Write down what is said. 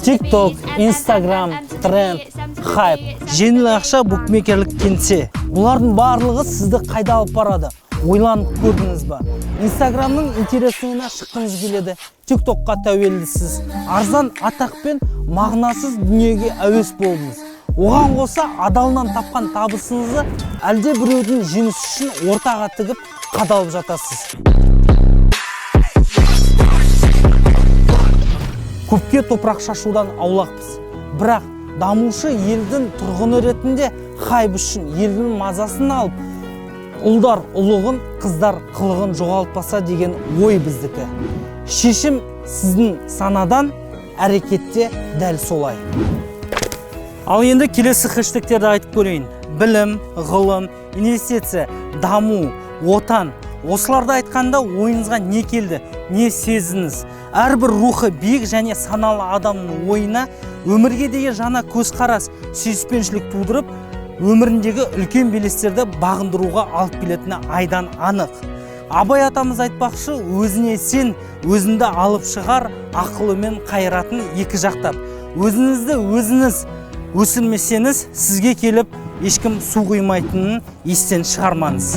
TikTok, Instagram, тренд, хайп, жеңіл ақша, букмекерлік кеңсе. Бұлардың барлығы сізді қайда алып барады? Ойланып көрдіңіз ба? Instagramның интересіне шыққыңыз келеді, TikTokқа тәуелдісіз. Арзан атақ пен мағынасыз дүниеге әуес болдыңыз. Оған қоса адалынан тапқан табысыңызды әлде біреудің жеңісі үшін ортаға тігіп қадалып жатасыз. Көпке топырақ шашудан аулақпыз. Бірақ дамушы елдің тұрғыны ретінде хайп үшін елдің мазасын алып, ұлдар ұлығын, қыздар қылығын жоғалтпаса деген ой біздікі. Шешім сіздің санадан, әрекетте дәл солай. Ал енді келесі хэштегтерді айтып көрейін. Білім, ғылым, инвестиция, даму, отан. Осыларды айтқанда ойыңызға не келді, не сезіңіз? Әрбір рухы биік және саналы адамның ойына өмірге деген жаңа көзқарас, сүйіспеншілік тудырып, өміріндегі үлкен белестерді бағындыруға алып келетіні айдан анық. Абай атамыз айтпақшы, өзіне сен, өзіңді алып шығар, ақылы мен қайратын екі жақтап. Өзіңізді өзіңіз өсірмесеңіз, сізге келіп ешкім су құймайтынын естен шығармаңыз.